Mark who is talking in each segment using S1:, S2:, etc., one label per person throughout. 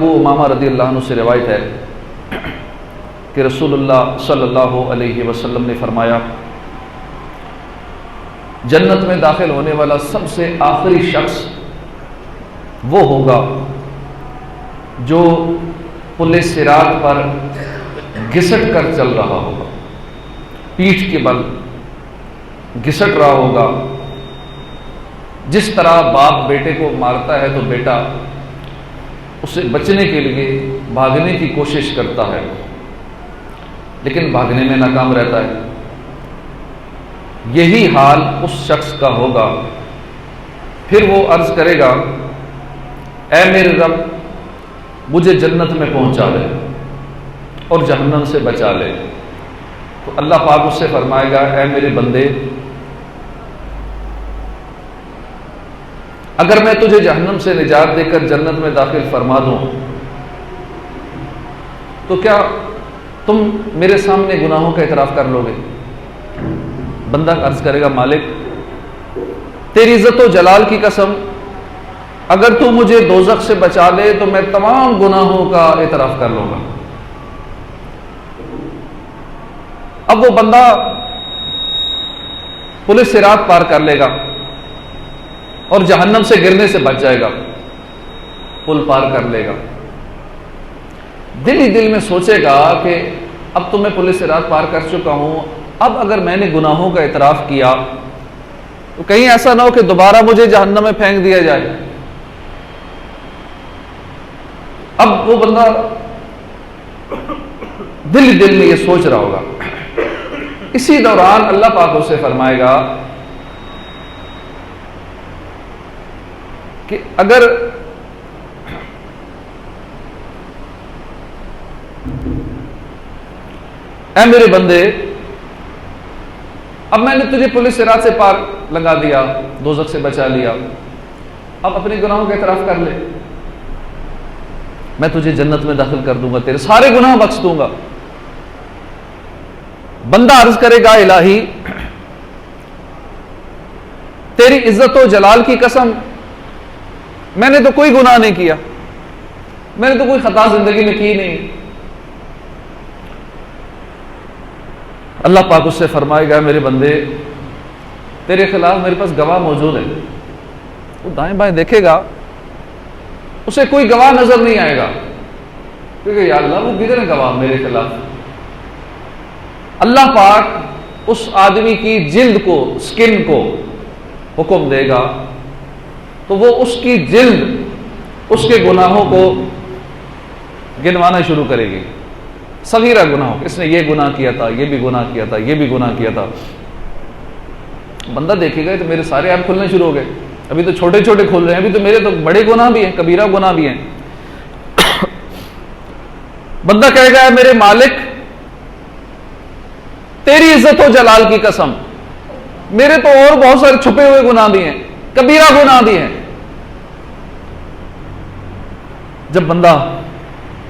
S1: ابو امامہ رضی اللہ عنہ سے روایت ہے کہ رسول اللہ صلی اللہ علیہ وسلم نے فرمایا جنت میں داخل ہونے والا سب سے آخری شخص وہ ہوگا جو پل صراط پر گھسٹ کر چل رہا ہوگا، پیٹھ کے بل گھسٹ رہا ہوگا۔ جس طرح باپ بیٹے کو مارتا ہے تو بیٹا اسے بچنے کے لیے بھاگنے کی کوشش کرتا ہے لیکن بھاگنے میں ناکام رہتا ہے، یہی حال اس شخص کا ہوگا۔ پھر وہ عرض کرے گا اے میرے رب مجھے جنت میں پہنچا لے اور جہنم سے بچا لے، تو اللہ پاک اس سے فرمائے گا اے میرے بندے اگر میں تجھے جہنم سے نجات دے کر جنت میں داخل فرما دوں تو کیا تم میرے سامنے گناہوں کا اعتراف کر لو گے؟ بندہ عرض کرے گا مالک تیری عزت و جلال کی قسم اگر تو مجھے دوزخ سے بچا لے تو میں تمام گناہوں کا اعتراف کر لوں گا۔ اب وہ بندہ پل صراط پار کر لے گا اور جہنم سے گرنے سے بچ جائے گا، پل پار کر لے گا، دل ہی دل میں سوچے گا کہ اب تو میں پل صراط پار کر چکا ہوں، اب اگر میں نے گناہوں کا اعتراف کیا تو کہیں ایسا نہ ہو کہ دوبارہ مجھے جہنم میں پھینک دیا جائے۔ اب وہ بندہ دل ہی دل میں یہ سوچ رہا ہوگا، اسی دوران اللہ پاک اسے فرمائے گا کہ اگر اے میرے بندے اب میں نے تجھے پل صراط سے پار لگا دیا، دوزخ سے بچا لیا، اب اپنے گناہوں کا اعتراف کر لے، میں تجھے جنت میں داخل کر دوں گا، تیرے سارے گناہ بخش دوں گا۔ بندہ عرض کرے گا الہی تیری عزت و جلال کی قسم میں نے تو کوئی گناہ نہیں کیا، میں نے تو کوئی خطا زندگی میں کی نہیں۔ اللہ پاک اس سے فرمائے گا میرے بندے تیرے خلاف میرے پاس گواہ موجود ہے۔ وہ دائیں بائیں دیکھے گا اسے کوئی گواہ نظر نہیں آئے گا کیونکہ یا اللہ وہ کدھر گواہ میرے خلاف۔ اللہ پاک اس آدمی کی جلد کو، سکن کو حکم دے گا تو وہ اس کی جلد اس کے گناہوں کو گنوانا شروع کرے گی، صغیرہ گناہوں، اس نے یہ گناہ کیا تھا، یہ بھی گناہ کیا تھا، یہ بھی گناہ کیا تھا۔ بندہ دیکھے گا تو میرے سارے ایپ کھلنے شروع ہو گئے، ابھی تو چھوٹے چھوٹے کھل رہے ہیں، ابھی تو میرے تو بڑے گناہ بھی ہیں، کبیرہ گناہ بھی ہیں۔ بندہ کہے گا میرے مالک تیری عزت و جلال کی قسم میرے تو اور بہت سارے چھپے ہوئے گناہ بھی ہیں، کبیرہ گناہ بھی ہیں۔ جب بندہ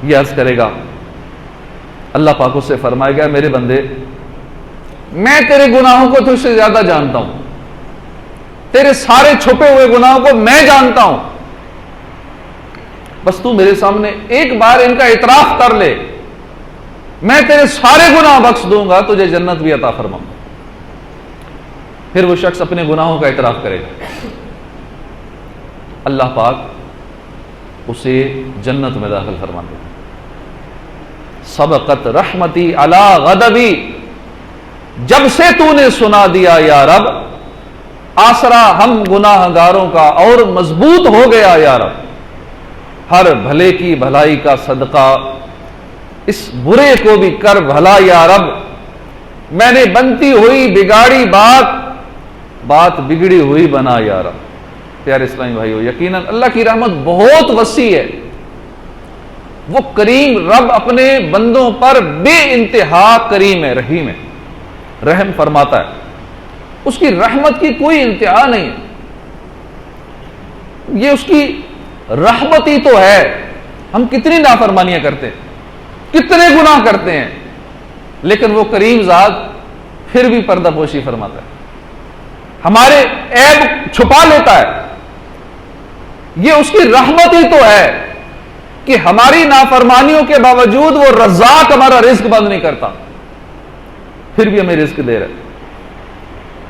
S1: یہ عرض کرے گا اللہ پاک اس سے فرمائے گا میرے بندے میں تیرے گناہوں کو تجھ سے زیادہ جانتا ہوں، تیرے سارے چھپے ہوئے گناہوں کو میں جانتا ہوں، بس تو میرے سامنے ایک بار ان کا اعتراف کر لے، میں تیرے سارے گناہ بخش دوں گا، تجھے جنت بھی عطا فرماؤں۔ پھر وہ شخص اپنے گناہوں کا اعتراف کرے گا، اللہ پاک اسے جنت میں داخل فرما دے گا۔ سبقت رحمتی علی غضبی، جب سے تو نے سنا دیا یا رب آسرا ہم گناہ گاروں کا اور مضبوط ہو گیا یا رب، ہر بھلے کی بھلائی کا صدقہ اس برے کو بھی کر بھلا یا رب، میں نے بنتی ہوئی بگاڑی بات بگڑی ہوئی بنا یا رب۔ پیارے اسلامی بھائیو یقیناً اللہ کی رحمت بہت وسیع ہے، وہ کریم رب اپنے بندوں پر بے انتہا کریم ہے، رحیم ہے، رحم فرماتا ہے، اس کی رحمت کی کوئی انتہا نہیں ہے۔ یہ اس کی رحمت ہی تو ہے، ہم کتنی نافرمانیاں کرتے ہیں، کتنے گناہ کرتے ہیں، لیکن وہ کریم ذات پھر بھی پردہ پوشی فرماتا ہے، ہمارے عیب چھپا لیتا ہے، یہ اس کی رحمت ہی تو ہے۔ کہ ہماری نافرمانیوں کے باوجود وہ رزاق ہمارا رزق بند نہیں کرتا، پھر بھی ہمیں رزق دے رہا ہے۔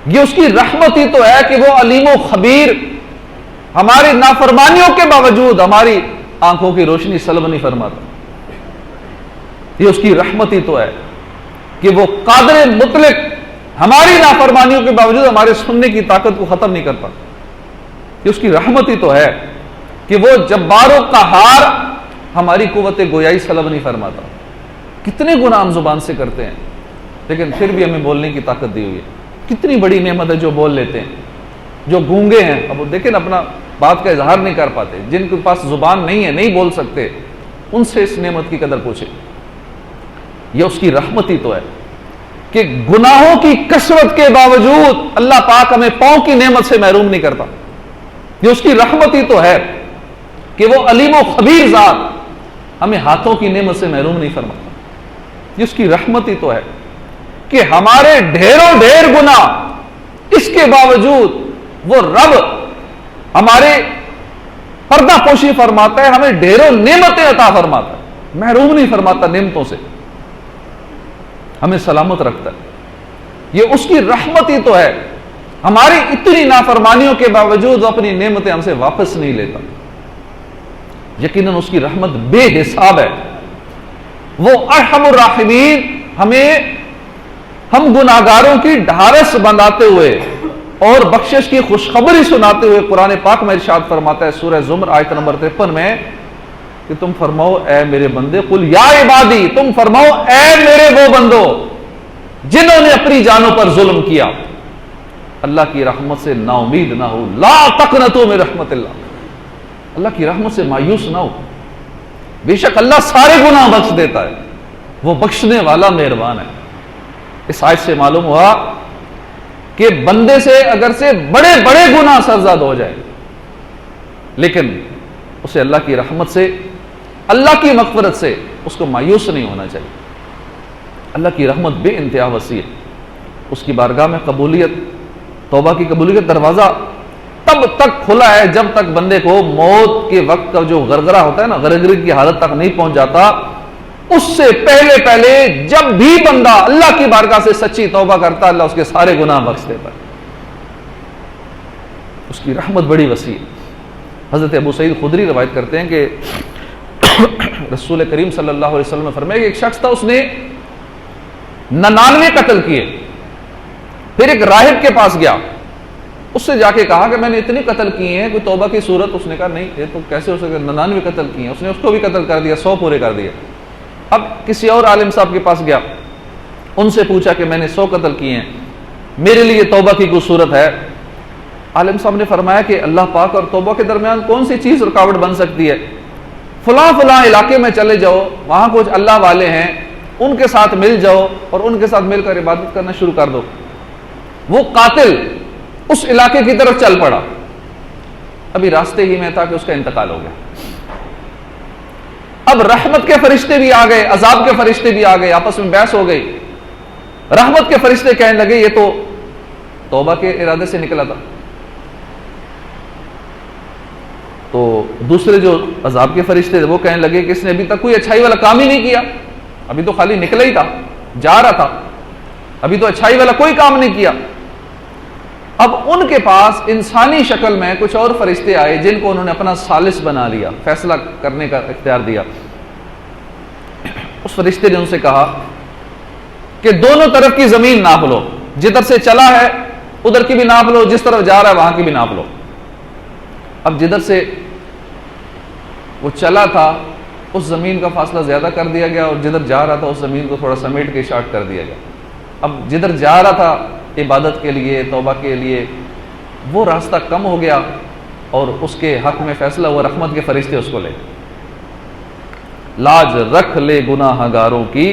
S1: یہ اس کی رحمت ہی تو ہے کہ وہ علیم و خبیر ہماری نافرمانیوں کے باوجود ہماری آنکھوں کی روشنی سلب نہیں فرماتا۔ یہ اس کی رحمت ہی تو ہے کہ وہ قادر مطلق ہماری نافرمانیوں کے باوجود ہمارے سننے کی طاقت کو ختم نہیں کرتا۔ یہ اس کی رحمت ہی تو ہے کہ وہ جبار و قہار ہماری قوت گویائی سلب نہیں فرماتا۔ کتنے گناہ ہم زبان سے کرتے ہیں لیکن پھر بھی ہمیں بولنے کی طاقت دی ہوئی ہے۔ کتنی بڑی نعمت ہے جو بول لیتے ہیں۔ جو گونگے ہیں، اب وہ دیکھیں اپنا بات کا اظہار نہیں کر پاتے، جن کے پاس زبان نہیں ہے، نہیں بول سکتے، ان سے اس نعمت کی قدر پوچھیں۔ یہ اس کی رحمت ہی تو ہے کہ گناہوں کی کثرت کے باوجود اللہ پاک ہمیں پاؤں کی نعمت سے محروم نہیں کرتا۔ یہ اس کی رحمت ہی تو ہے کہ وہ علیم و خبیر ذات ہمیں ہاتھوں کی نعمت سے محروم نہیں فرماتا۔ یہ اس کی رحمت ہی تو ہے کہ ہمارے ڈھیروں ڈھیر گناہ، اس کے باوجود وہ رب ہمارے پردہ پوشی فرماتا ہے، ہمیں ڈھیروں نعمتیں عطا فرماتا ہے، محروم نہیں فرماتا نعمتوں سے، ہمیں سلامت رکھتا ہے۔ یہ اس کی رحمت ہی تو ہے، ہماری اتنی نافرمانیوں کے باوجود وہ اپنی نعمتیں ہم سے واپس نہیں لیتا۔ یقیناً اس کی رحمت بے حساب ہے۔ وہ ارحم الراحمین ہم گناہگاروں کی ڈھارس بندھاتے ہوئے اور بخشش کی خوشخبری سناتے ہوئے قرآن پاک میں ارشاد فرماتا ہے سورہ زمر آیت نمبر 53 میں کہ تم فرماؤ اے میرے بندے، قل یا عبادی، تم فرماؤ اے میرے وہ بندو جنہوں نے اپنی جانوں پر ظلم کیا، اللہ کی رحمت سے نا امید نہ ہو، لا تقنطوا من رحمت اللہ، اللہ کی رحمت سے مایوس نہ ہو۔ بے شک اللہ سارے گناہ بخش دیتا ہے، وہ بخشنے والا مہربان ہے۔ اس آیت سے معلوم ہوا کہ بندے سے اگر سے بڑے بڑے گناہ سرزد ہو جائے لیکن اسے اللہ کی رحمت سے، اللہ کی مغفرت سے اس کو مایوس نہیں ہونا چاہیے۔ اللہ کی رحمت بے انتہا وسیع ہے، اس کی بارگاہ میں قبولیت، توبہ کی قبولیت دروازہ تب تک کھلا ہے جب تک بندے کو موت کے وقت کا جو غرغرہ ہوتا ہے نا، غرغرے کی حالت تک نہیں پہنچ جاتا۔ اس سے پہلے جب بھی بندہ اللہ کی بارگاہ سے سچی توبہ کرتا، اللہ اس کے سارے گناہ بخش دیتا ہے۔ اس کی رحمت بڑی وسیع ہے۔ حضرت ابو سعید خدری روایت کرتے ہیں کہ رسول کریم صلی اللہ علیہ وسلم نے فرمایا کہ ایک شخص تھا، اس نے 99 قتل کیے، پھر ایک راہب کے پاس گیا، اس سے جا کے کہا کہ میں نے اتنے قتل کیے ہیں، کوئی توبہ کی صورت؟ اس نے کہا نہیں، یہ تو کیسے ہو سکتا، 99 قتل کیے ہیں۔ اس نے اس کو بھی قتل کر دیا، 100 پورے کر دیا۔ اب کسی اور عالم صاحب کے پاس گیا، ان سے پوچھا کہ میں نے 100 قتل کیے ہیں، میرے لیے توبہ کی کوئی صورت ہے؟ عالم صاحب نے فرمایا کہ اللہ پاک اور توبہ کے درمیان کون سی چیز رکاوٹ بن سکتی ہے؟ فلاں علاقے میں چلے جاؤ، وہاں کچھ اللہ والے ہیں، ان کے ساتھ مل جاؤ اور ان کے ساتھ مل کر عبادت کرنا شروع کر دو۔ وہ قاتل اس علاقے کی طرف چل پڑا، ابھی راستے ہی میں تھا کہ اس کا انتقال ہو گیا۔ اب رحمت کے فرشتے بھی آ گئے، عذاب کے فرشتے بھی آ گئے، آپس میں بحث ہو گئی۔ رحمت کے فرشتے کہنے لگے یہ تو توبہ کے ارادے سے نکلا تھا، تو دوسرے جو عذاب کے فرشتے تھے وہ کہنے لگے کہ اس نے ابھی تک کوئی اچھائی والا کام ہی نہیں کیا، ابھی تو خالی نکلا ہی تھا، جا رہا تھا، ابھی تو اچھائی والا کوئی کام نہیں کیا۔ اب ان کے پاس انسانی شکل میں کچھ اور فرشتے آئے جن کو انہوں نے اپنا ثالث بنا لیا، فیصلہ کرنے کا اختیار دیا۔ اس فرشتے نے ان سے کہا کہ دونوں طرف کی زمین ناپ لو، جدھر سے چلا ہے ادھر کی بھی ناپ لو، جس طرف جا رہا ہے وہاں کی بھی ناپ لو۔ اب جدھر سے وہ چلا تھا اس زمین کا فاصلہ زیادہ کر دیا گیا، اور جدھر جا رہا تھا اس زمین کو تھوڑا سمیٹ کے شارٹ کر دیا گیا۔ اب جدھر جا رہا تھا عبادت کے لیے، توبہ کے لیے، وہ راستہ کم ہو گیا اور اس کے حق میں فیصلہ ہوا، رحمت کے فرشتے اس کو لے لاج رکھ لے گناہ گاروں کی،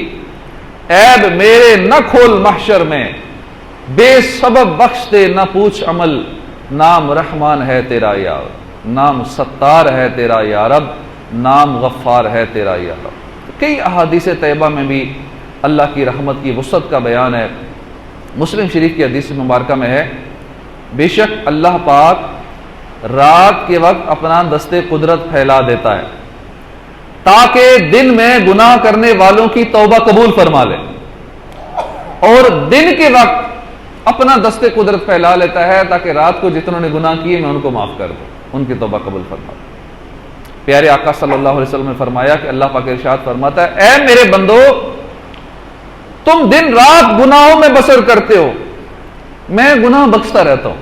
S1: عیب میرے نہ کھول محشر میں، بے سبب بخش دے نہ پوچھ عمل، نام رحمان ہے تیرا یا نام ستار ہے تیرا یا رب، نام غفار ہے تیرا یا رب۔ کئی احادیث طیبہ میں بھی اللہ کی رحمت کی وسعت کا بیان ہے۔ مسلم شریف کی حدیث مبارکہ میں ہے بے شک اللہ پاک رات کے وقت اپنا دستے قدرت پھیلا دیتا ہے، تاکہ دن میں گناہ کرنے والوں کی توبہ قبول فرما لے، اور دن کے وقت اپنا دست قدرت پھیلا لیتا ہے تاکہ رات کو جتنوں نے گناہ کیے میں ان کو معاف کر دوں، ان کی توبہ قبول فرما دوں۔ پیارے آقا صلی اللہ علیہ وسلم نے فرمایا کہ اللہ پاک ارشاد فرماتا ہے، اے میرے بندو، تم دن رات گناہوں میں بسر کرتے ہو، میں گناہ بخشتا رہتا ہوں،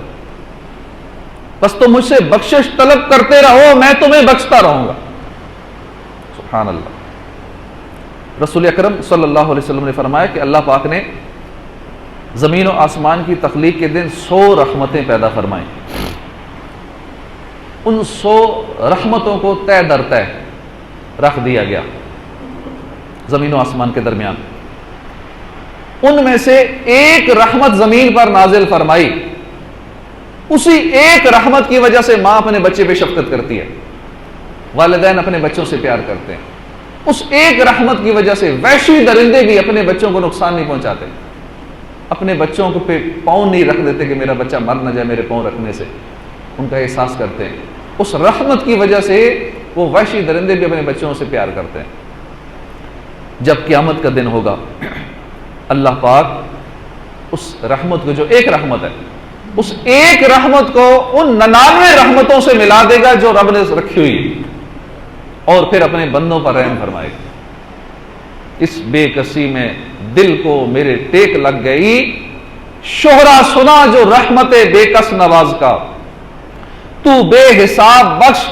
S1: بس تم مجھ سے بخشش طلب کرتے رہو، میں تمہیں بخشتا رہوں گا۔ سبحان اللہ۔ رسول اکرم صلی اللہ علیہ وسلم نے فرمایا کہ اللہ پاک نے زمین و آسمان کی تخلیق کے دن 100 رحمتیں پیدا فرمائیں، ان 100 رحمتوں کو طے در طے رکھ دیا گیا زمین و آسمان کے درمیان۔ ان میں سے ایک رحمت زمین پر نازل فرمائی، اسی ایک رحمت کی وجہ سے ماں اپنے بچے پہ شفقت کرتی ہے، والدین اپنے بچوں سے پیار کرتے ہیں، اس ایک رحمت کی وجہ سے وحشی درندے بھی اپنے بچوں کو نقصان نہیں پہنچاتے، اپنے بچوں کو پہ پاؤں نہیں رکھ دیتے کہ میرا بچہ مر نہ جائے میرے پاؤں رکھنے سے، ان کا احساس کرتے ہیں۔ اس رحمت کی وجہ سے وہ وحشی درندے بھی اپنے بچوں سے پیار کرتے ہیں۔ جب قیامت کا دن ہوگا، اللہ پاک اس رحمت کو، جو ایک رحمت ہے، اس ایک رحمت کو ان 99 رحمتوں سے ملا دے گا جو رب نے رکھی ہوئی ہے، اور پھر اپنے بندوں پر رحم فرمائے گا۔ اس بے کسی میں دل کو میرے ٹیک لگ گئی، شہرا سنا جو رحمت بے کس نواز کا، تو بے حساب بخش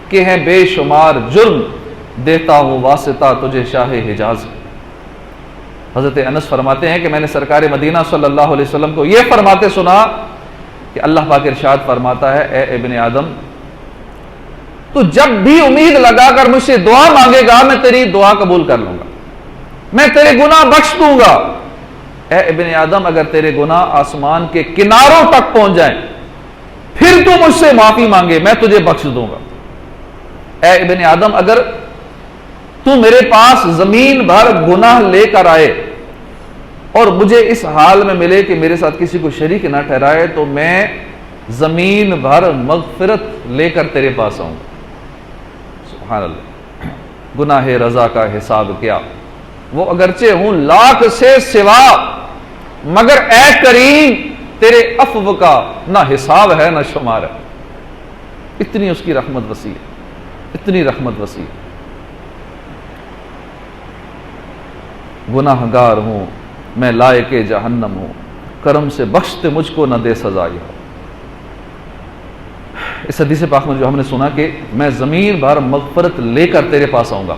S1: کہ ہے بے شمار جرم، دیتا ہوں واسطہ تجھے شاہ حجاز۔ حضرت انس فرماتے ہیں کہ میں نے سرکار مدینہ صلی اللہ علیہ وسلم کو یہ فرماتے سنا کہ اللہ پاک ارشاد فرماتا ہے، اے ابن آدم، تو جب بھی امید لگا کر مجھ سے دعا مانگے گا میں تیری دعا قبول کر لوں گا، میں تیرے گناہ بخش دوں گا۔ اے ابن آدم، اگر تیرے گناہ آسمان کے کناروں تک پہنچ جائیں پھر تو مجھ سے معافی مانگے، میں تجھے بخش دوں گا۔ اے ابن آدم، اگر تو میرے پاس زمین بھر گناہ لے کر آئے اور مجھے اس حال میں ملے کہ میرے ساتھ کسی کو شریک نہ ٹھہرائے، تو میں زمین بھر مغفرت لے کر تیرے پاس آؤں گا۔ سبحان اللہ۔ گناہ رضا کا حساب کیا، وہ اگرچہ ہوں لاکھ سے سوا، مگر اے کریم تیرے عفو کا نہ حساب ہے نہ شمار ہے۔ اتنی اس کی رحمت وسیع ہے، اتنی رحمت وسیع ہے۔ گناہ گار ہوں میں لائق جہنم ہوں، کرم سے بخشتے مجھ کو نہ دے سزا۔ اس حدیث پاک میں جو ہم نے سنا کہ میں زمین بھر مغفرت لے کر تیرے پاس آؤں گا،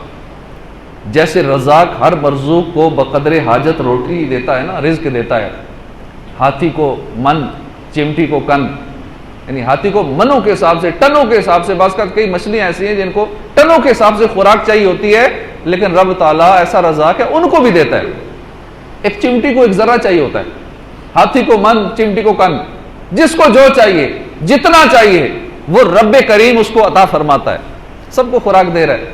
S1: جیسے رزاق ہر مرزوق کو بقدر حاجت روٹی دیتا ہے نا، رزق دیتا ہے، ہاتھی کو من، چمٹی کو کن، یعنی ہاتھی کو منوں کے حساب سے، ٹنوں کے حساب سے، بعض کا کئی مچھلیاں ایسی ہیں جن کو ٹنوں کے حساب سے خوراک چاہیے ہوتی ہے، لیکن رب تعالیٰ ایسا رزاق ہے ان کو بھی دیتا ہے۔ ایک چمٹی کو ایک ذرہ چاہیے ہوتا ہے، ہاتھی کو من، چمٹی کو کن، جس کو جو چاہیے، جتنا چاہیے وہ رب کریم اس کو عطا فرماتا ہے، سب کو خوراک دے رہا ہے۔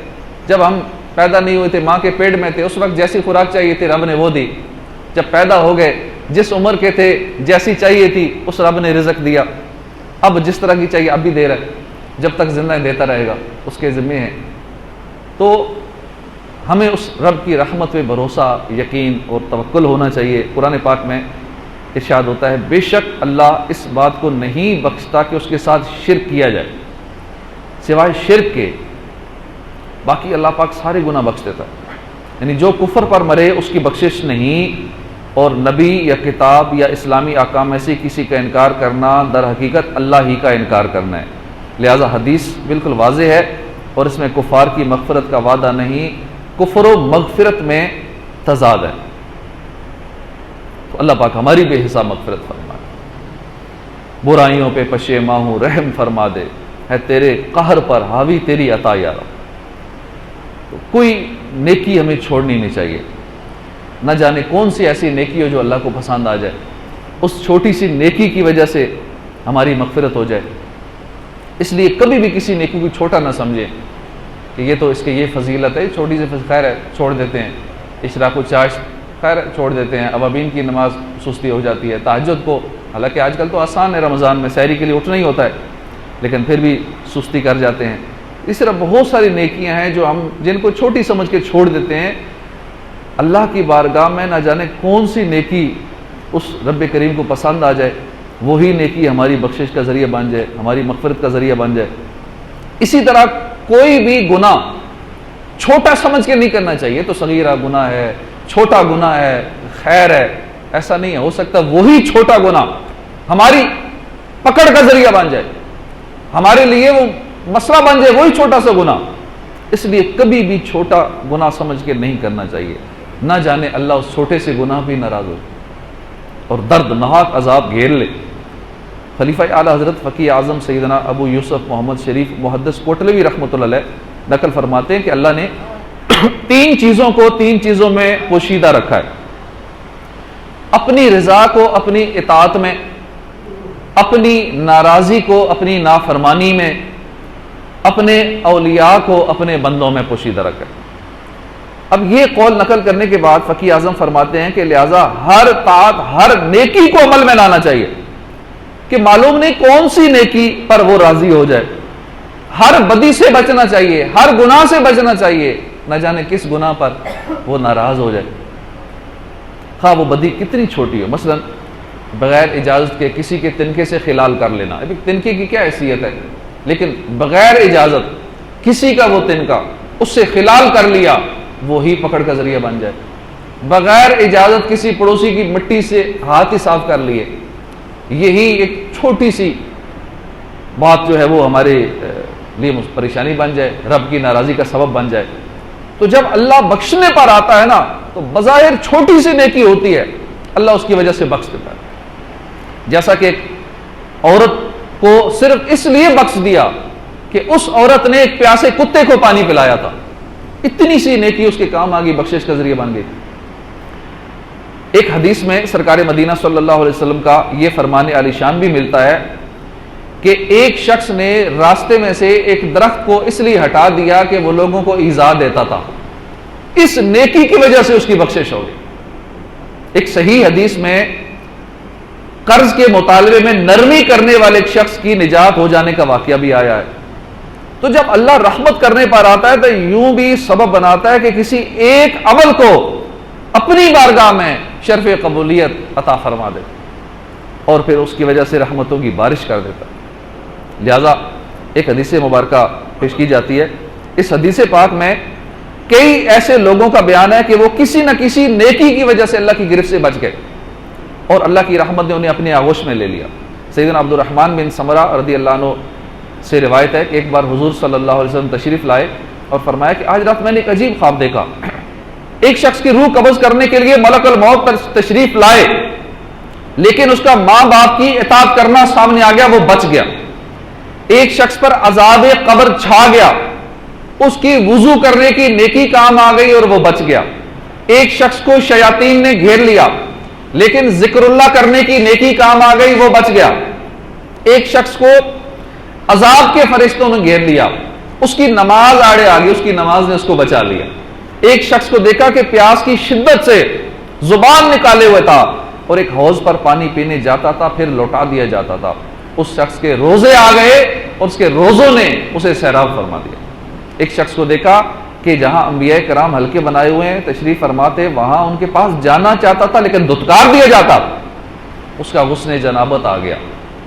S1: جب ہم پیدا نہیں ہوئے تھے، ماں کے پیٹ میں تھے، اس وقت جیسی خوراک چاہیے تھی رب نے وہ دی، جب پیدا ہو گئے جس عمر کے تھے جیسی چاہیے تھی اس رب نے رزق دیا، اب جس طرح کی چاہیے اب بھی دے رہا ہے، جب تک زندہ دیتا رہے گا، اس کے ذمے ہے۔ تو ہمیں اس رب کی رحمت پہ بھروسہ، یقین اور توکل ہونا چاہیے۔ قرآن پاک میں ارشاد ہوتا ہے، بے شک اللہ اس بات کو نہیں بخشتا کہ اس کے ساتھ شرک کیا جائے، سوائے شرک کے باقی اللہ پاک سارے گناہ بخش دیتا ہے۔ یعنی جو کفر پر مرے اس کی بخشش نہیں، اور نبی یا کتاب یا اسلامی احکام میں سے کسی کا انکار کرنا در حقیقت اللہ ہی کا انکار کرنا ہے۔ لہذا حدیث بالکل واضح ہے، اور اس میں کفار کی مغفرت کا وعدہ نہیں، کفر و مغفرت میں تضاد ہے۔ تو اللہ پاک ہماری بے حساب مغفرت فرمائے، برائیوں پہ پشیماں ہوں رحم فرما دے، ہے تیرے قہر پر حاوی تیری عطا یا رب۔ تو کوئی نیکی ہمیں چھوڑنی نہیں چاہیے، نہ جانے کون سی ایسی نیکی ہو جو اللہ کو پسند آ جائے، اس چھوٹی سی نیکی کی وجہ سے ہماری مغفرت ہو جائے۔ اس لیے کبھی بھی کسی نیکی کو چھوٹا نہ سمجھیں کہ یہ تو اس کے یہ فضیلت ہے، چھوٹی سی خیر ہے چھوڑ دیتے ہیں، اشراق و چاش خیر چھوڑ دیتے ہیں، اوابین کی نماز سستی ہو جاتی ہے، تہجد کو حالانکہ آج کل تو آسان ہے، رمضان میں سحری کے لیے اٹھنا ہی ہوتا ہے، لیکن پھر بھی سستی کر جاتے ہیں۔ اس طرح بہت ساری نیکیاں ہیں جو ہم جن کو چھوٹی سمجھ کے چھوڑ دیتے ہیں. اللہ کی بارگاہ میں نہ جانے کون سی نیکی اس رب کریم کو پسند آ جائے, وہی نیکی ہماری بخشش کا ذریعہ بن جائے, ہماری مغفرت کا ذریعہ بن جائے. اسی طرح کوئی بھی گناہ چھوٹا سمجھ کے نہیں کرنا چاہیے, تو صغیرہ گناہ ہے, چھوٹا گناہ ہے, خیر ہے, ایسا نہیں ہے. ہو سکتا وہی چھوٹا گناہ ہماری پکڑ کا ذریعہ بن جائے, ہمارے لیے وہ مسئلہ بن جائے, وہی چھوٹا سا گناہ. اس لیے کبھی بھی چھوٹا گناہ سمجھ کے نہیں کرنا چاہیے, نہ جانے اللہ اس چھوٹے سے گناہ بھی ناراض ہو اور دردناک عذاب گھیر لے. خلیفہ اعلیٰ حضرت فقیہ اعظم سیدنا ابو یوسف محمد شریف محدث کوٹلوی رحمۃ اللہ علیہ نقل فرماتے ہیں کہ اللہ نے تین چیزوں کو تین چیزوں میں پوشیدہ رکھا ہے: اپنی رضا کو اپنی اطاعت میں, اپنی ناراضی کو اپنی نافرمانی میں, اپنے اولیاء کو اپنے بندوں میں پوشیدہ رکھا ہے. اب یہ قول نقل کرنے کے بعد فقیہ اعظم فرماتے ہیں کہ لہٰذا ہر طاعت, ہر نیکی کو عمل میں لانا چاہیے, کہ معلوم نہیں کون سی نیکی پر وہ راضی ہو جائے. ہر بدی سے بچنا چاہیے, ہر گناہ سے بچنا چاہیے, نہ جانے کس گناہ پر وہ ناراض ہو جائے, خواہ وہ بدی کتنی چھوٹی ہو. مثلا بغیر اجازت کے کسی کے تنکے سے خلال کر لینا, ابھی تنکے کی کیا حیثیت ہے, لیکن بغیر اجازت کسی کا وہ تنکا اس سے خلال کر لیا, وہی پکڑ کا ذریعہ بن جائے. بغیر اجازت کسی پڑوسی کی مٹی سے ہاتھ ہی صاف کر لیے, یہی ایک چھوٹی سی بات جو ہے وہ ہمارے لیے پریشانی بن جائے, رب کی ناراضی کا سبب بن جائے. تو جب اللہ بخشنے پر آتا ہے نا, تو بظاہر چھوٹی سی نیکی ہوتی ہے, اللہ اس کی وجہ سے بخش دیتا ہے. جیسا کہ ایک عورت کو صرف اس لیے بخش دیا کہ اس عورت نے ایک پیاسے کتے کو پانی پلایا تھا, اتنی سی نیکی اس کے کام آگئی, بخشش کا ذریعہ بن گئی. ایک حدیث میں سرکار مدینہ صلی اللہ علیہ وسلم کا یہ فرمان عالی شان بھی ملتا ہے کہ ایک شخص نے راستے میں سے ایک درخت کو اس لیے ہٹا دیا کہ وہ لوگوں کو ایذا دیتا تھا, اس نیکی کی وجہ سے اس کی بخشش ہو گئی. ایک صحیح حدیث میں قرض کے مطالبے میں نرمی کرنے والے ایک شخص کی نجات ہو جانے کا واقعہ بھی آیا ہے. تو جب اللہ رحمت کرنے پر آتا ہے تو یوں بھی سبب بناتا ہے کہ کسی ایک عمل کو اپنی بارگاہ میں شرف قبولیت عطا فرما دے, اور پھر اس کی وجہ سے رحمتوں کی بارش کر دیتا. لہذا ایک حدیث مبارکہ پیش کی جاتی ہے. اس حدیث پاک میں کئی ایسے لوگوں کا بیان ہے کہ وہ کسی نہ کسی نیکی کی وجہ سے اللہ کی گرفت سے بچ گئے, اور اللہ کی رحمت نے انہیں اپنے آغوش میں لے لیا. سیدنا عبد الرحمن بن سمرہ رضی اللہ عنہ سے روایت ہے کہ ایک بار حضور صلی اللہ علیہ وسلم تشریف لائے اور فرمایا کہ آج رات میں نے ایک عجیب خواب دیکھا. ایک شخص کی روح قبض کرنے کے لیے ملک الموت تشریف لائے, لیکن اس کا ماں باپ کی اطاعت کرنا سامنے آ گیا, وہ بچ گیا. ایک شخص پر عذاب قبر چھا گیا, اس کی وضو کرنے کی نیکی کام آ گئی اور وہ بچ گیا. ایک شخص کو شیاطین نے گھیر لیا, لیکن ذکر اللہ کرنے کی نیکی کام آ گئی, وہ بچ گیا. ایک شخص کو عذاب کے فرشتوں نے گھیر لیا, اس کی نماز آڑے آ گئی, اس کی نماز نے اس کو بچا لیا. ایک شخص کو دیکھا کہ پیاس کی شدت سے زبان نکالے ہوئے تھا اور ایک حوض پر پانی پینے جاتا تھا, پھر لوٹا دیا جاتا تھا. اس شخص کے روزے آ گئے اور اس کے روزوں نے اسے سیراب فرما دیا. ایک شخص کو دیکھا کہ جہاں انبیاء کرام حلقے بنائے ہوئے ہیں تشریف فرماتے, وہاں ان کے پاس جانا چاہتا تھا لیکن دھتکار دیا جاتا, اس کا غصن جنابت آ گیا,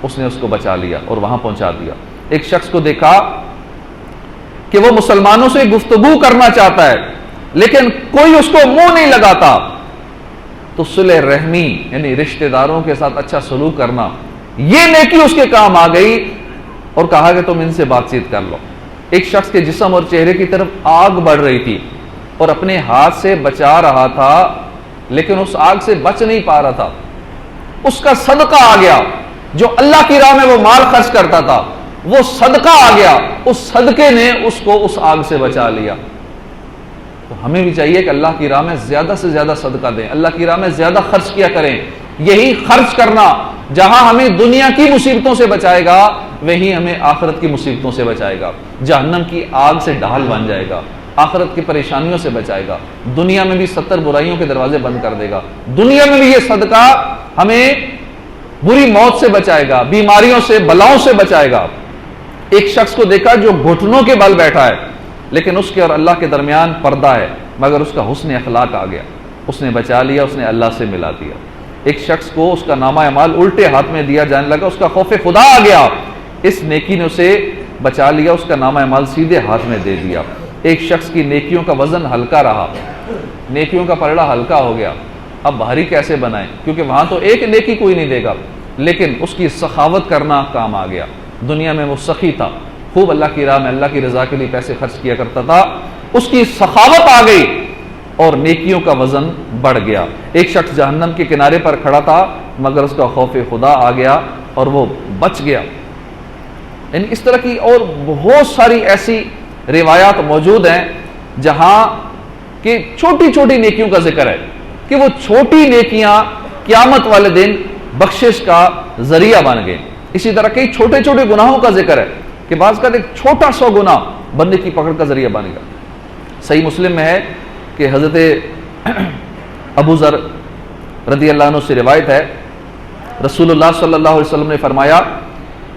S1: اس نے اس کو بچا لیا اور وہاں پہنچا دیا. ایک شخص کو دیکھا کہ وہ مسلمانوں سے گفتگو کرنا چاہتا ہے لیکن کوئی اس کو منہ نہیں لگاتا, تو صلح رحمی یعنی رشتہ داروں کے ساتھ اچھا سلوک کرنا, یہ نیکی اس کے کام آ گئی, اور کہا کہ تم ان سے بات چیت کر لو. ایک شخص کے جسم اور چہرے کی طرف آگ بڑھ رہی تھی اور اپنے ہاتھ سے بچا رہا تھا, لیکن اس آگ سے بچ نہیں پا رہا تھا. اس کا صدقہ آ گیا, جو اللہ کی راہ میں وہ مال خرچ کرتا تھا, وہ صدقہ آ گیا, اس صدقے نے اس کو اس آگ سے بچا لیا. تو ہمیں بھی چاہیے کہ اللہ کی راہ میں زیادہ سے زیادہ صدقہ دیں, اللہ کی راہ میں زیادہ خرچ کیا کریں. یہی خرچ کرنا جہاں ہمیں دنیا کی مصیبتوں سے بچائے گا, وہی ہمیں آخرت کی مصیبتوں سے بچائے گا. جہنم کی آگ سے ڈھال بن جائے گا, آخرت کی پریشانیوں سے بچائے گا, دنیا میں بھی 70 برائیوں کے دروازے بند کر دے گا. دنیا میں بھی یہ صدقہ ہمیں بری موت سے بچائے گا, بیماریوں سے, بلاؤں سے بچائے گا. ایک شخص کو دیکھا جو گھٹنوں کے بل بیٹھا ہے لیکن اس کے اور اللہ کے درمیان پردہ ہے، مگر اس کا حسن اخلاق آ گیا، اس نے بچا لیا، اس نے اللہ سے ملا دیا۔ ایک شخص کو اس کا نامہ اعمال الٹے ہاتھ میں دیا جانے لگا، اس کا خوف خدا آ گیا، اس نیکی نے اسے بچا لیا، اس کا نامہ اعمال سیدھے ہاتھ میں دے دیا۔ ایک شخص کی نیکیوں کا وزن ہلکا رہا، نیکیوں کا پلڑا ہلکا ہو گیا، اب بھاری کیسے بنائیں، کیونکہ وہاں تو ایک نیکی کوئی نہیں دے گا، لیکن اس کی سخاوت کرنا کام آ گیا۔ دنیا میں وہ سخی تھا، خوب اللہ کی راہ میں اللہ کی رضا کے لیے پیسے خرچ کیا کرتا تھا، اس کی سخاوت آ گئی اور نیکیوں کا وزن بڑھ گیا۔ ایک شخص جہنم کے کنارے پر کھڑا تھا مگر اس کا خوف خدا آ گیا اور وہ بچ گیا۔ یعنی اس طرح کی اور بہت ساری ایسی روایات موجود ہیں جہاں کہ چھوٹی چھوٹی نیکیوں کا ذکر ہے کہ وہ چھوٹی نیکیاں قیامت والے دن بخشش کا ذریعہ بن گئے۔ اسی طرح کئی چھوٹے چھوٹے گناہوں کا ذکر ہے کہ بعض کا ایک چھوٹا سا گناہ بندے کی پکڑ کا ذریعہ بنے گا۔ صحیح مسلم میں ہے کہ حضرت ابو ذر رضی اللہ عنہ سے روایت ہے، رسول اللہ صلی اللہ علیہ وسلم نے فرمایا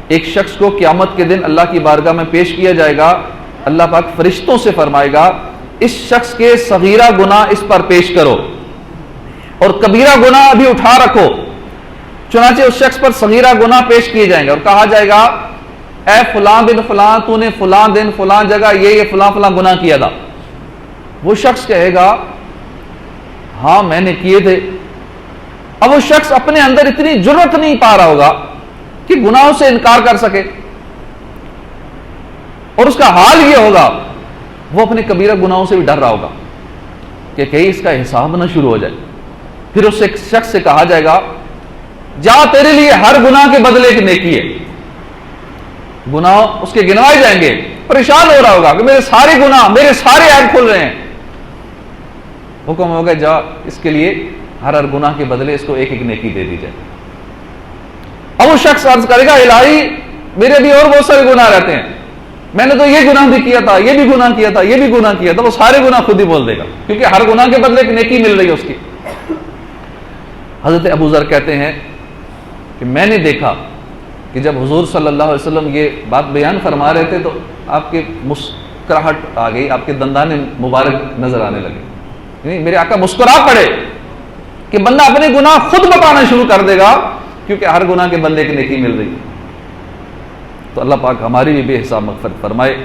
S1: ایک شخص کو قیامت کے دن اللہ کی بارگاہ میں پیش کیا جائے گا، اللہ پاک فرشتوں سے فرمائے گا اس شخص کے صغیرہ گناہ اس پر پیش کرو اور کبیرہ گناہ ابھی اٹھا رکھو۔ چنانچہ اس شخص پر صغیرہ گناہ پیش کیے جائیں گے اور کہا جائے گا اے فلاں بن فلاں، تو نے فلاں دن فلاں جگہ یہ فلاں فلاں گناہ کیا تھا۔ وہ شخص کہے گا ہاں میں نے کیے تھے۔ اب وہ شخص اپنے اندر اتنی جرأت نہیں پا رہا ہوگا کہ گناہوں سے انکار کر سکے، اور اس کا حال یہ ہوگا وہ اپنے کبیرہ گناہوں سے بھی ڈر رہا ہوگا کہ کہیں اس کا حساب نہ شروع ہو جائے۔ پھر اس شخص سے کہا جائے گا جا تیرے لیے ہر گناہ کے بدلے ایک نیکی ہے۔ گناہ اس کے گنوائے جائیں گے، پریشان ہو رہا ہوگا کہ میرے سارے گناہ، میرے سارے عیب کھل رہے ہیں۔ حکم ہوگا جا اس کے لیے ہر گناہ کے بدلے اس کو ایک ایک نیکی دے دی جائے۔ اب وہ شخص عرض کرے گا الہی میرے بھی اور بہت سارے گناہ رہتے ہیں، میں نے تو یہ گناہ بھی کیا تھا، یہ بھی گناہ کیا تھا، یہ بھی گناہ کیا تھا۔ وہ سارے گناہ خود ہی بول دے گا کیونکہ ہر گناہ کے بدلے ایک نیکی مل رہی ہے اس کی۔ حضرت ابو ذر کہتے ہیں کہ میں نے دیکھا کہ جب حضور صلی اللہ علیہ وسلم یہ بات بیان فرما رہے تھے تو آپ کے مسکراہٹ آ گئی، آپ کے دندان مبارک نظر آنے لگے، یعنی میرے آقا مسکرا پڑے کہ بندہ اپنے گناہ خود بتانا شروع کر دے گا کیونکہ ہر گناہ کے بندے کی نیکی مل رہی ہے۔ تو اللہ پاک ہماری بھی بے حساب مغفرت فرمائے۔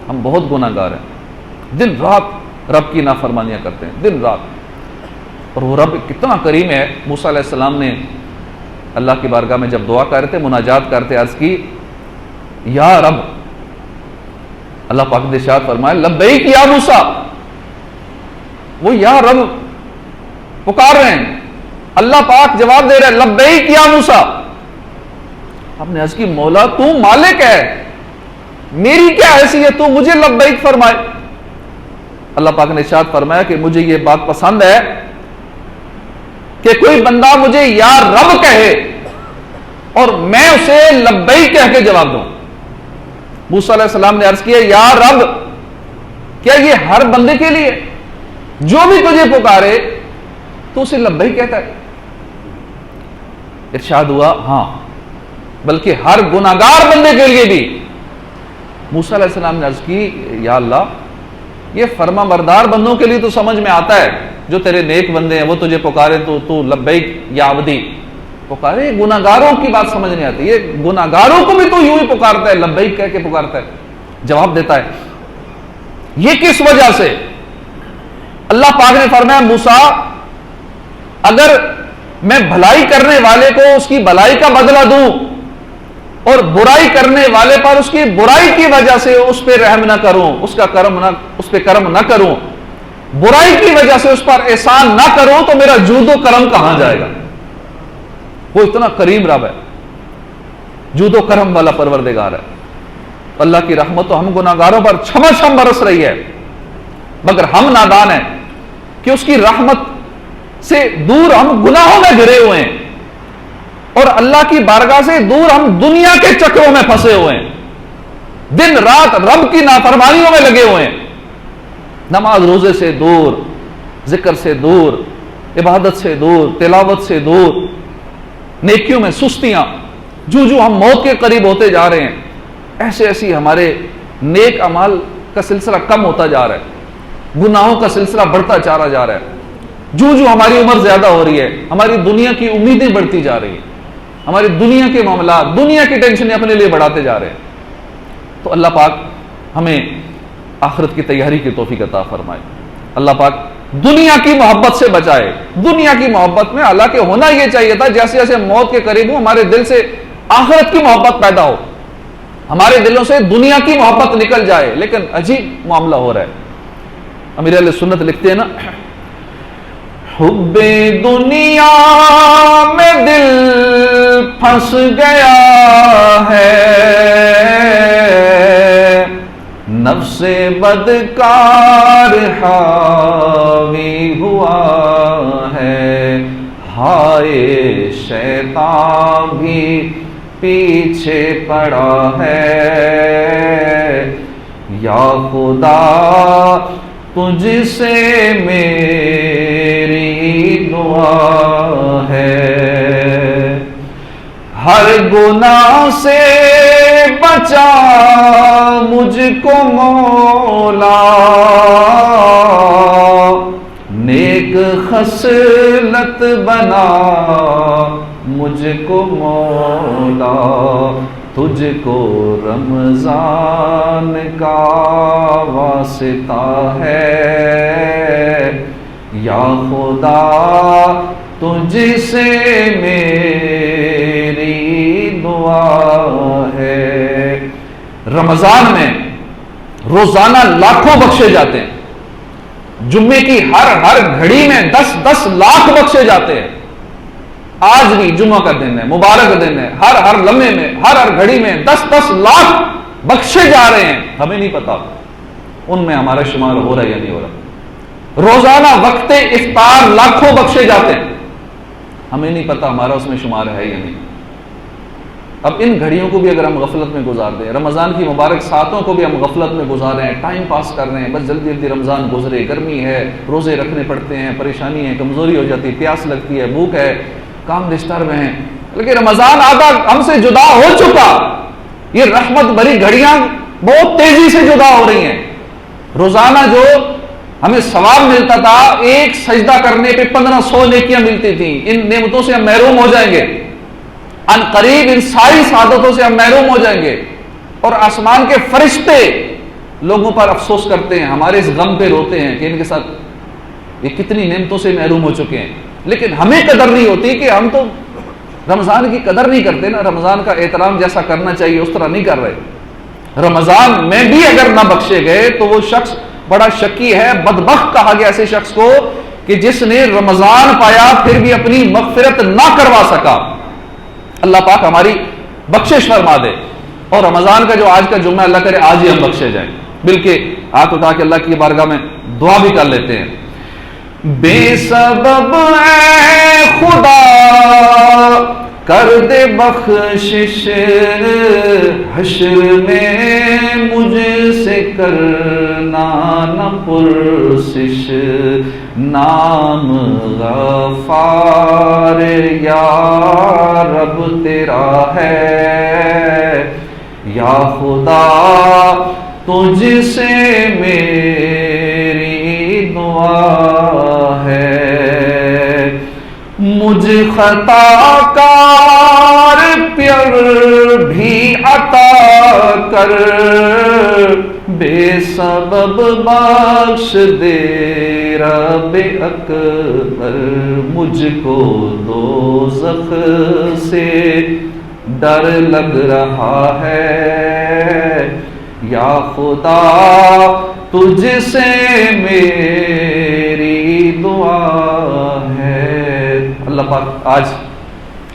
S1: ہم بہت گناہ گار ہیں، دن رات رب کی نافرمانیاں کرتے ہیں، دن رات، اور وہ رب کتنا کریم ہے۔ موسیٰ علیہ السلام نے اللہ کی بارگاہ میں جب دعا کرتے مناجات کرتے عرض کی یا رب، اللہ پاک نے ارشاد فرمایا لبیک یا موسیٰ، وہ یا رب پکار رہے ہیں، اللہ پاک جواب دے رہے ہیں لبیک یا موسیٰ۔ آپ نے عرض کی مولا تو مالک ہے، میری کیا حیثیت تو مجھے لبیک فرمائے؟ اللہ پاک نے ارشاد فرمایا کہ مجھے یہ بات پسند ہے کہ کوئی بندہ مجھے یا رب کہے اور میں اسے لبیک کہہ کے جواب دوں۔ موسیٰ علیہ السلام نے عرض کیا یا رب، کیا یہ ہر بندے کے لیے جو بھی تجھے پکارے تو اسے لبیک کہتا ہے؟ ارشاد ہوا ہاں، بلکہ ہر گناہگار بندے کے لیے بھی۔ موسیٰ علیہ السلام نے عرض کی یا اللہ، یہ فرما بردار بندوں کے لیے تو سمجھ میں آتا ہے، جو تیرے نیک بندے ہیں وہ تجھے پکارے تو لبیک یا عبدی پکارے۔ گناہگاروں کی بات سمجھ نہیں آتی، یہ گناہگاروں کو بھی تو یوں ہی پکارتا ہے، لبیک کہہ کے پکارتا ہے، جواب دیتا ہے۔ یہ کس وجہ سے؟ اللہ پاک نے فرمایا موسیٰ اگر میں بھلائی کرنے والے کو اس کی بھلائی کا بدلہ دوں اور برائی کرنے والے پر اس کی برائی کی وجہ سے اس پہ رحم نہ کروں، اس پہ کرم نہ کروں، برائی کی وجہ سے اس پر احسان نہ کروں تو میرا جود و کرم کہاں جائے گا؟ وہ اتنا کریم رب ہے، جود و کرم والا پروردگار ہے۔ اللہ کی رحمت تو ہم گناہگاروں پر چھم چھم برس رہی ہے، مگر ہم نادان ہیں کہ اس کی رحمت سے دور ہم گناہوں میں گھرے ہوئے ہیں اور اللہ کی بارگاہ سے دور ہم دنیا کے چکروں میں پھنسے ہوئے ہیں، دن رات رب کی نافرمانیوں میں لگے ہوئے ہیں، نماز روزے سے دور، ذکر سے دور، عبادت سے دور، تلاوت سے دور، نیکیوں میں سستیاں، جو ہم موت کے قریب ہوتے جا رہے ہیں۔ ایسے ایسی ہمارے نیک اعمال کا سلسلہ کم ہوتا جا رہا ہے، گناہوں کا سلسلہ بڑھتا چلا جا رہا ہے، جو ہماری عمر زیادہ ہو رہی ہے ہماری دنیا کی امیدیں بڑھتی جا رہی ہیں، ہماری دنیا کے معاملات، دنیا کی ٹینشنیں اپنے لیے بڑھاتے جا رہے ہیں۔ تو اللہ پاک ہمیں آخرت کی تیاری کی توفیق عطا فرمائے، اللہ پاک دنیا کی محبت سے بچائے۔ دنیا کی محبت میں حالانکہ ہونا یہ چاہیے تھا جیسے جیسے موت کے قریب ہوں ہمارے دل سے آخرت کی محبت پیدا ہو، ہمارے دلوں سے دنیا کی محبت نکل جائے، لیکن عجیب معاملہ ہو رہا ہے۔ امیر اہل سنت لکھتے ہیں نا، حب دنیا میں دل پھنس گیا ہے، نفس بدکار حاوی ہوا ہے، ہائے شیطان بھی پیچھے پڑا ہے، یا خدا تجھ سے میری دعا ہے، ہر گناہ سے بچا مجھ کو مولا، نیک خصلت بنا مجھ کو مولا، تجھ کو رمضان کا واسطہ ہے، یا خدا تجھ سے میری دعا ہے۔ رمضان میں روزانہ لاکھوں بخشے جاتے ہیں، جمعے کی ہر گھڑی میں 10 لاکھ بخشے جاتے ہیں۔ آج بھی جمعہ کا دن ہے، مبارک دن ہے، ہر لمحے میں ہر گھڑی میں 10 لاکھ بخشے جا رہے ہیں، ہمیں نہیں پتا ان میں ہمارا شمار ہو رہا ہے یا نہیں ہو رہا۔ روزانہ وقت افطار لاکھوں بخشے جاتے ہیں، ہمیں نہیں پتا ہمارا اس میں شمار ہے یا نہیں۔ اب ان گھڑیوں کو بھی اگر ہم غفلت میں گزار دیں، رمضان کی مبارک ساعتوں کو بھی ہم غفلت میں گزار رہے ہیں، ٹائم پاس کر رہے ہیں، بس جلدی جلدی رمضان گزرے، گرمی ہے، روزے رکھنے پڑتے ہیں، پریشانی ہے، کمزوری ہو جاتی ہے، پیاس لگتی ہے، بھوک ہے، کام ڈسٹرب ہیں، لیکن رمضان آدھا ہم سے جدا ہو چکا۔ یہ رحمت بھری گھڑیاں بہت تیزی سے جدا ہو رہی ہیں۔ روزانہ جو ہمیں ثواب ملتا تھا، ایک سجدہ کرنے پہ 1500 نیکیاں ملتی تھیں، ان نعمتوں سے ہم محروم ہو جائیں گے، ان قریب ان ساری سعادتوں سے ہم محروم ہو جائیں گے۔ اور آسمان کے فرشتے لوگوں پر افسوس کرتے ہیں، ہمارے اس غم پہ روتے ہیں کہ ان کے ساتھ یہ کتنی نعمتوں سے محروم ہو چکے ہیں، لیکن ہمیں قدر نہیں ہوتی کہ ہم تو رمضان کی قدر نہیں کرتے نا، رمضان کا احترام جیسا کرنا چاہیے اس طرح نہیں کر رہے۔ رمضان میں بھی اگر نہ بخشے گئے تو وہ شخص بڑا شکی ہے، بدبخت کہا گیا ایسے شخص کو کہ جس نے رمضان پایا پھر بھی اپنی مغفرت نہ کروا سکا۔ اللہ پاک ہماری بخشش فرما دے، اور رمضان کا جو آج کا جمعہ اللہ کرے آج ہی ہم بخشے جائیں، بلکہ ہاتھ اٹھا کے اللہ کی بارگاہ میں دعا بھی کر لیتے ہیں۔ بے سبب اے خدا کر دے بخشش، حشر میں مجھ سے کرنا نہ پرسش، نام غفار یا رب تیرا ہے، یا خدا تجھ سے میری دعا ہے، مجھ خطا کار پیار بھی عطا کر، بے سبب بخش دے رب اکبر، مجھ کو دوزخ سے ڈر لگ رہا ہے، یا خدا تجھ سے میری دعا ہے۔ اللہ پاک آج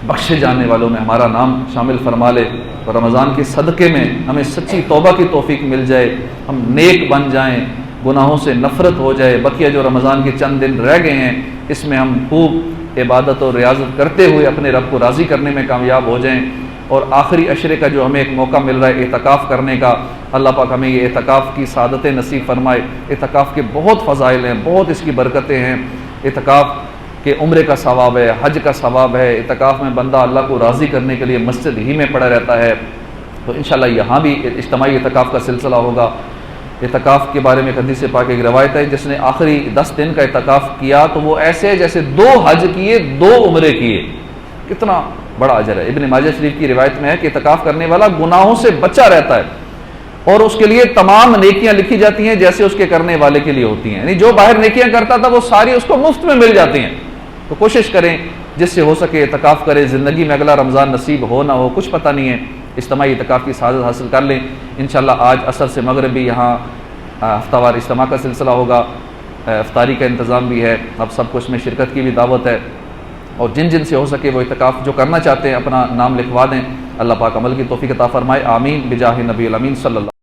S1: بخشے جانے والوں میں ہمارا نام شامل فرما لے، اور رمضان کے صدقے میں ہمیں سچی توبہ کی توفیق مل جائے، ہم نیک بن جائیں، گناہوں سے نفرت ہو جائے، بقیہ جو رمضان کے چند دن رہ گئے ہیں اس میں ہم خوب عبادت اور ریاضت کرتے ہوئے اپنے رب کو راضی کرنے میں کامیاب ہو جائیں۔ اور آخری عشرے کا جو ہمیں ایک موقع مل رہا ہے اعتکاف کرنے کا، اللہ پاک ہمیں یہ اعتکاف کی سعادتیں نصیب فرمائے۔ اعتکاف کے بہت فضائل ہیں، بہت اس کی برکتیں ہیں۔ اعتکاف کہ عمرے کا ثواب ہے، حج کا ثواب ہے، اعتکاف میں بندہ اللہ کو راضی کرنے کے لیے مسجد ہی میں پڑا رہتا ہے، تو انشاءاللہ یہاں بھی اجتماعی اعتکاف کا سلسلہ ہوگا۔ اعتکاف کے بارے میں ایک حدیث پاک ایک روایت ہے، جس نے آخری 10 دن کا اعتکاف کیا تو وہ ایسے جیسے 2 حج کیے 2 عمرے کیے، کتنا بڑا اجر ہے۔ ابن ماجہ شریف کی روایت میں ہے کہ اعتکاف کرنے والا گناہوں سے بچا رہتا ہے اور اس کے لیے تمام نیکیاں لکھی جاتی ہیں جیسے اس کے کرنے والے کے لیے ہوتی ہیں، یعنی جو باہر نیکیاں کرتا تھا وہ ساری اس کو مفت میں مل جاتی ہیں۔ تو کوشش کریں جس سے ہو سکے اعتکاف کریں، زندگی میں اگلا رمضان نصیب ہو نہ ہو کچھ پتہ نہیں ہے، اجتماعی اعتکاف کی سعادت حاصل کر لیں۔ انشاءاللہ آج عصر سے مغرب بھی یہاں ہفتہ وار اجتماع کا سلسلہ ہوگا، افطاری کا انتظام بھی ہے، اب سب کو اس میں شرکت کی بھی دعوت ہے، اور جن جن سے ہو سکے وہ اعتکاف جو کرنا چاہتے ہیں اپنا نام لکھوا دیں۔ اللہ پاک عمل کی توفیق عطا فرمائے، آمین بجاہ نبی الامین صلی اللہ